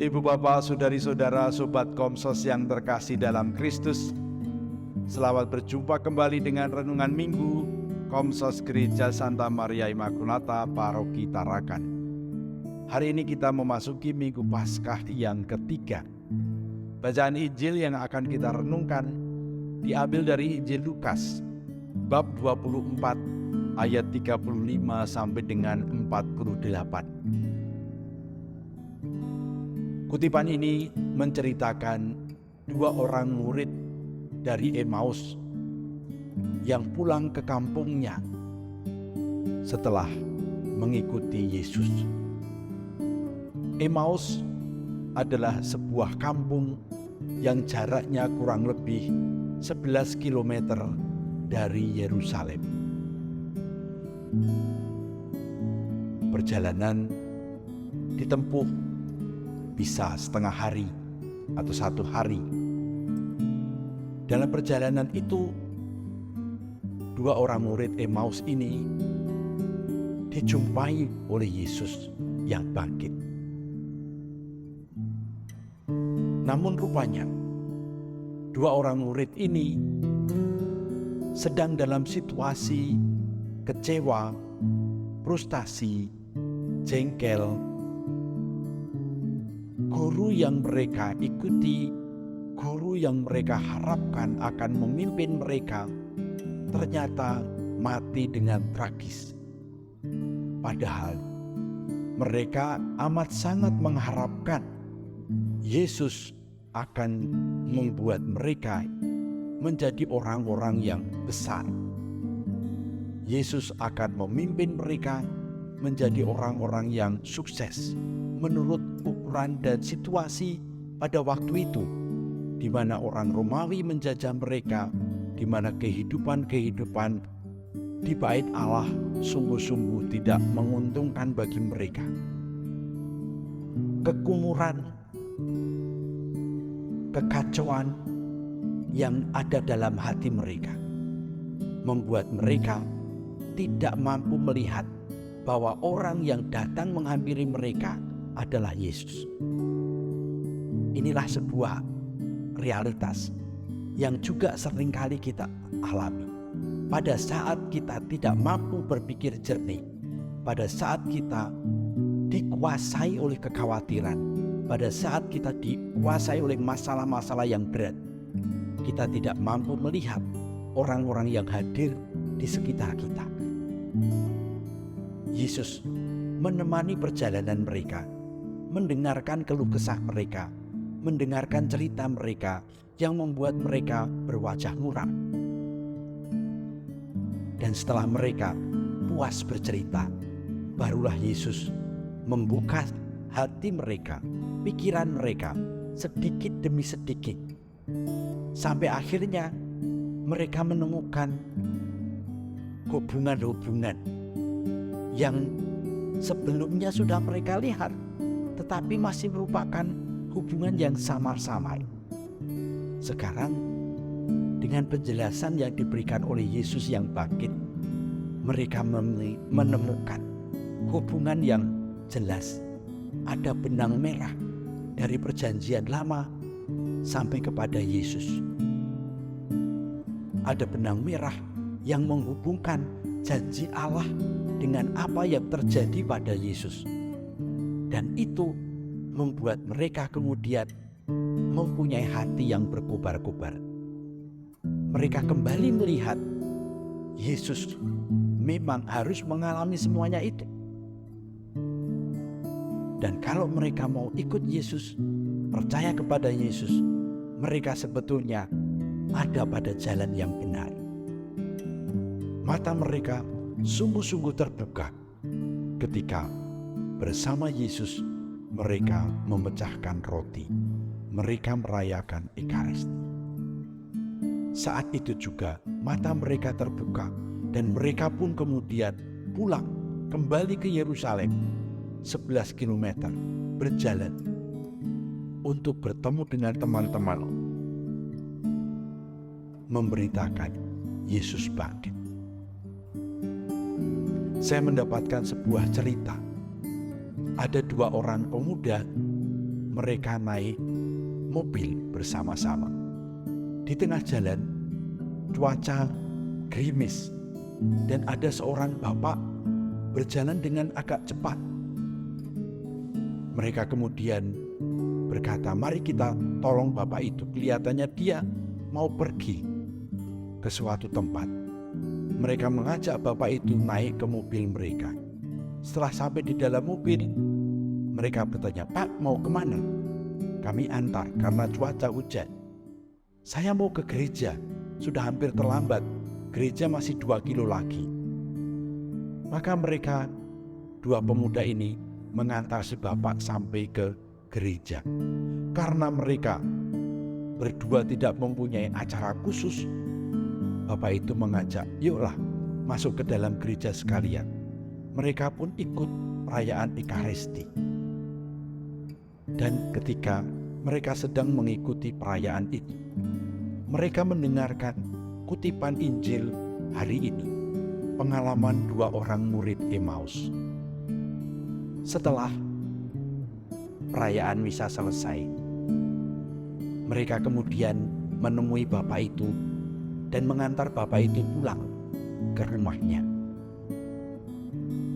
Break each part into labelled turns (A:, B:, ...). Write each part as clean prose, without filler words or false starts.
A: Ibu bapak, saudari-saudara, sobat Komsos yang terkasih dalam Kristus, selamat berjumpa kembali dengan Renungan Minggu Komsos Gereja Santa Maria Immaculata Paroki Tarakan. Hari ini kita memasuki Minggu Paskah yang ketiga. Bacaan Injil yang akan kita renungkan diambil dari Injil Lukas bab 24 ayat 35 sampai dengan 48. Kutipan ini menceritakan dua orang murid dari Emmaus yang pulang ke kampungnya setelah mengikuti Yesus. Emmaus adalah sebuah kampung yang jaraknya kurang lebih 11 km dari Yerusalem. Perjalanan ditempuh bisa setengah hari atau satu hari. Dalam perjalanan itu, dua orang murid Emmaus ini dijumpai oleh Yesus yang bangkit. Namun rupanya, dua orang murid ini sedang dalam situasi kecewa, frustasi, jengkel. Guru yang mereka ikuti, guru yang mereka harapkan akan memimpin mereka, ternyata mati dengan tragis. Padahal mereka amat sangat mengharapkan Yesus akan membuat mereka menjadi orang-orang yang besar. Yesus akan memimpin mereka menjadi orang-orang yang sukses menurut ukuran dan situasi pada waktu itu, di mana orang Romawi menjajah mereka, di mana kehidupan di bait Allah sungguh-sungguh tidak menguntungkan bagi mereka. Kekumuran, kekacauan yang ada dalam hati mereka membuat mereka tidak mampu melihat bahwa orang yang datang menghampiri mereka adalah Yesus. Inilah sebuah realitas yang juga seringkali kita alami. Pada saat kita tidak mampu berpikir jernih, pada saat kita dikuasai oleh kekhawatiran, pada saat kita dikuasai oleh masalah-masalah yang berat, kita tidak mampu melihat orang-orang yang hadir di sekitar kita. Yesus menemani perjalanan mereka, mendengarkan keluh kesah mereka, mendengarkan cerita mereka yang membuat mereka berwajah muram. Dan setelah mereka puas bercerita, barulah Yesus membuka hati mereka, pikiran mereka sedikit demi sedikit, sampai akhirnya mereka menemukan hubungan-hubungan yang sebelumnya sudah mereka lihat, tetapi masih merupakan hubungan yang samar-samar. Sekarang dengan penjelasan yang diberikan oleh Yesus yang bangkit, mereka menemukan hubungan yang jelas. Ada benang merah dari perjanjian lama sampai kepada Yesus. Ada benang merah yang menghubungkan janji Allah dengan apa yang terjadi pada Yesus. Dan itu membuat mereka kemudian mempunyai hati yang berkobar-kobar. Mereka kembali melihat Yesus memang harus mengalami semuanya itu. Dan kalau mereka mau ikut Yesus, percaya kepada Yesus, mereka sebetulnya ada pada jalan yang benar. Mata mereka sungguh-sungguh terbuka ketika bersama Yesus mereka memecahkan roti, mereka merayakan Ekaristi. Saat itu juga mata mereka terbuka dan mereka pun kemudian pulang kembali ke Yerusalem 11 km berjalan untuk bertemu dengan teman-teman, memberitakan Yesus bangkit. Saya mendapatkan sebuah cerita. Ada dua orang pemuda mereka naik mobil bersama-sama. Di tengah jalan, cuaca gerimis dan ada seorang bapak berjalan dengan agak cepat. Mereka kemudian berkata, "Mari kita tolong bapak itu. Kelihatannya dia mau pergi ke suatu tempat." Mereka mengajak bapak itu naik ke mobil mereka. Setelah sampai di dalam mobil, mereka bertanya, "Pak, mau kemana?" "Kami antar karena cuaca hujan." "Saya mau ke gereja, sudah hampir terlambat. Gereja masih 2 kilo lagi." Maka mereka, dua pemuda ini, mengantar si bapak sampai ke gereja. Karena mereka berdua tidak mempunyai acara khusus, bapak itu mengajak, "Yuklah masuk ke dalam gereja sekalian." Mereka pun ikut perayaan Ekaristi. Dan ketika mereka sedang mengikuti perayaan itu, mereka mendengarkan kutipan Injil hari ini, pengalaman 2 orang murid Emmaus. Setelah perayaan misa selesai, mereka kemudian menemui bapak itu dan mengantar bapak itu pulang ke rumahnya.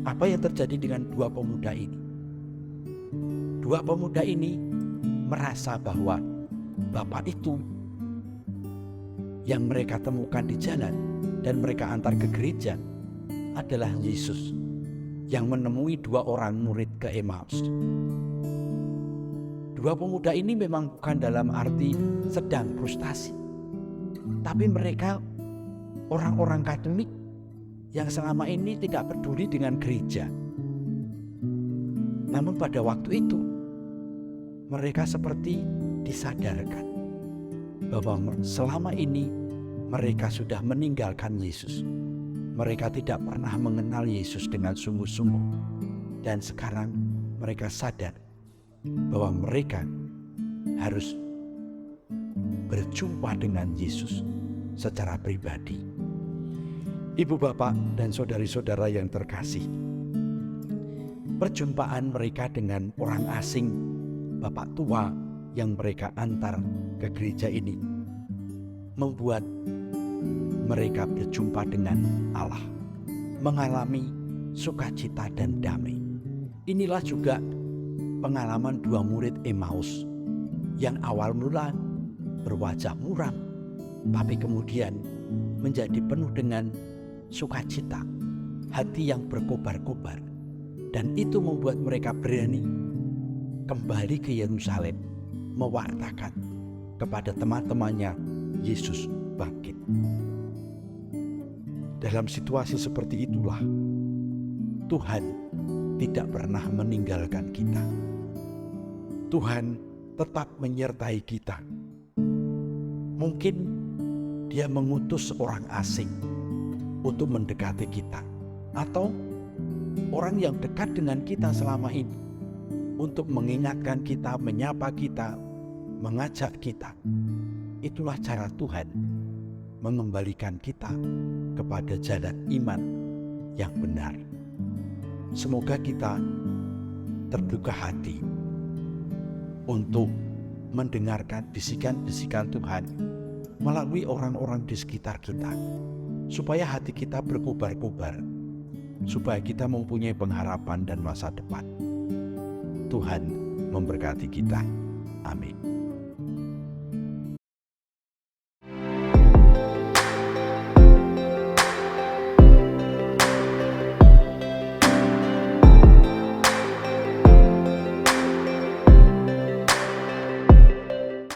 A: Apa yang terjadi dengan 2 pemuda ini? 2 pemuda ini merasa bahwa bapak itu yang mereka temukan di jalan dan mereka antar ke gereja adalah Yesus yang menemui 2 orang murid ke Emmaus. 2 pemuda ini memang bukan dalam arti sedang frustasi, tapi mereka orang-orang Katolik yang selama ini tidak peduli dengan gereja. Namun pada waktu itu mereka seperti disadarkan bahwa selama ini mereka sudah meninggalkan Yesus. Mereka tidak pernah mengenal Yesus dengan sungguh-sungguh. Dan sekarang mereka sadar bahwa mereka harus berjumpa dengan Yesus secara pribadi. Ibu, bapak, dan saudari-saudara yang terkasih, perjumpaan mereka dengan orang asing, bapak tua yang mereka antar ke gereja ini, membuat mereka berjumpa dengan Allah, mengalami sukacita dan damai. Inilah juga pengalaman 2 murid Emmaus yang awal mula berwajah muram, tapi kemudian menjadi penuh dengan sukacita, hati yang berkobar-kobar, dan itu membuat mereka berani kembali ke Yerusalem, mewartakan kepada teman-temannya Yesus bangkit. Dalam situasi seperti itulah Tuhan tidak pernah meninggalkan kita. Tuhan tetap menyertai kita. Mungkin Dia mengutus orang asing untuk mendekati kita, atau orang yang dekat dengan kita selama ini untuk mengingatkan kita, menyapa kita, mengajak kita. Itulah cara Tuhan mengembalikan kita kepada jalan iman yang benar. Semoga kita terbuka hati untuk mendengarkan bisikan-bisikan Tuhan melalui orang-orang di sekitar kita, supaya hati kita berkobar-kobar, supaya kita mempunyai pengharapan dan masa depan. Tuhan memberkati kita. Amin.